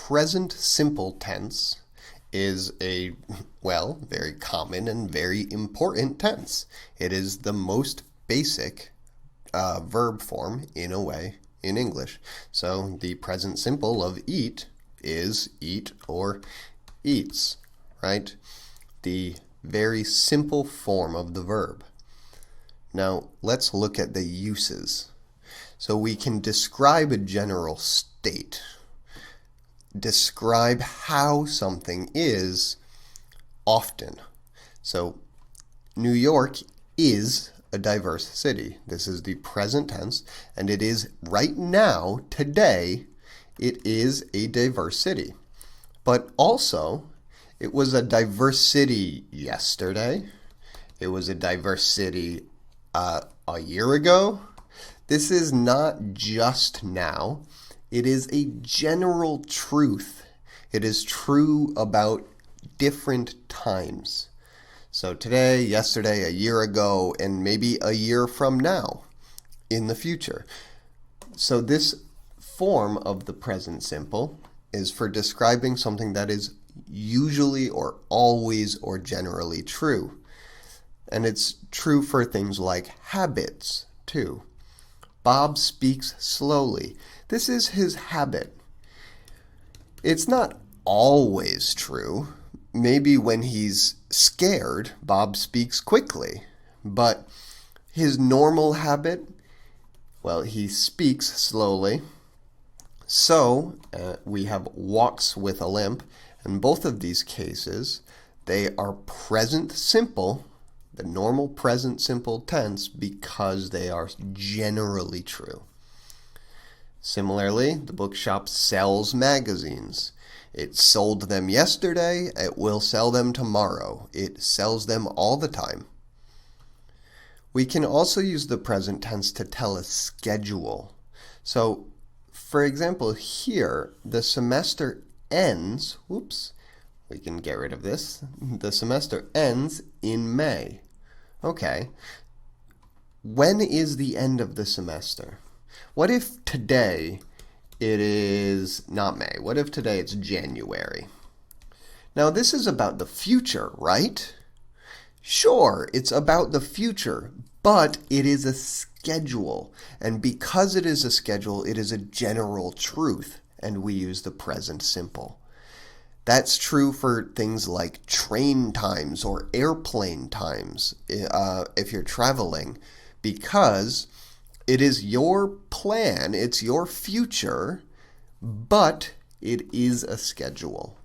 present simple tense is a, well, very common and very important tense. It is the most basic verb form, in a way, in English. So the present simple of eat is eat or eats, right? The very simple form of the verb. Now, let's look at the uses. So we can describe a general state, describe how something is often. So, New York is a diverse city. This is the present tense, and it is right now, today, it is a diverse city. But also, it was a diverse city yesterday. It was a diverse city a year ago. This is not just now. It is a general truth. It is true about different times. So today, yesterday, a year ago, and maybe a year from now in the future. So this form of the present simple is for describing something that is usually or always or generally true. And it's true for things like habits, too. Bob speaks slowly. This is his habit. It's not always true. Maybe when he's scared, Bob speaks quickly. But his normal habit, well, he speaks slowly. So we have walks with a limp. In both of these cases, they are present simple, the normal present simple tense, because they are generally true. Similarly, the bookshop sells magazines. It sold them yesterday, it will sell them tomorrow. It sells them all the time. We can also use the present tense to tell a schedule. So, for example, here, the semester ends, we can get rid of this. The semester ends in May. Okay. When is the end of the semester? What if today it is not May? What if today it's January? Now this is about the future, right? Sure, it's about the future, but it is a schedule. And because it is a schedule, it is a general truth, and we use the present simple. That's true for things like train times or airplane times if you're traveling, because it is your plan, it's your future, but it is a schedule.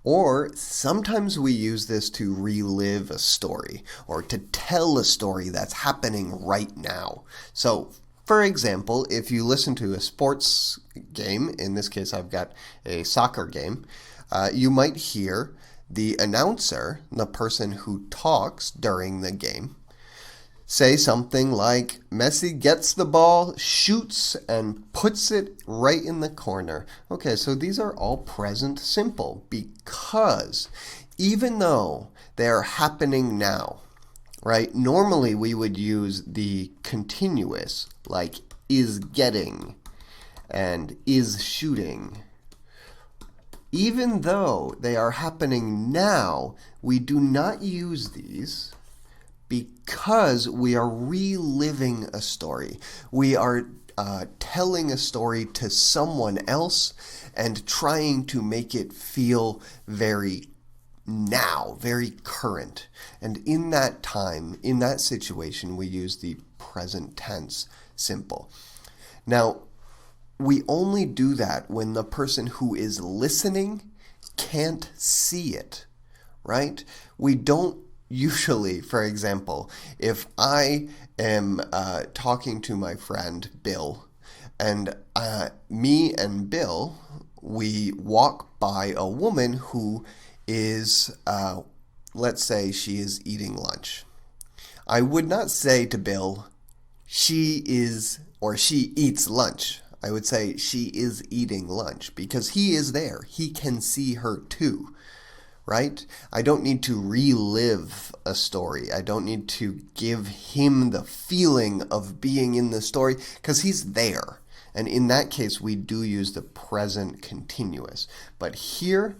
Or sometimes we use this to relive a story or to tell a story that's happening right now. So, for example, if you listen to a sports game, in this case I've got a soccer game, you might hear the announcer, the person who talks during the game, say something like, Messi gets the ball, shoots, and puts it right in the corner. Okay, so these are all present simple because even though they are happening now, right? Normally we would use the continuous, like is getting and is shooting. Even though they are happening now, we do not use these because we are reliving a story. We are telling a story to someone else and trying to make it feel very now, very current. And in that time, in that situation, we use the present tense simple. Now, we only do that when the person who is listening can't see it, right? We don't usually, for example, if I am talking to my friend Bill, and me and Bill, we walk by a woman who is, let's say she is eating lunch. I would not say to Bill, she is, or she eats lunch. I would say she is eating lunch because he is there. He can see her too, right? I don't need to relive a story. I don't need to give him the feeling of being in the story because he's there. And in that case, we do use the present continuous. But here,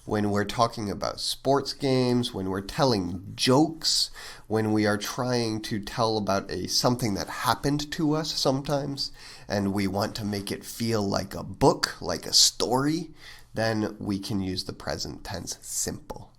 when we're talking about sports games, when we're telling jokes, when we are trying to tell about something that happened to us sometimes, and we want to make it feel like a book, like a story, then we can use the present tense simple.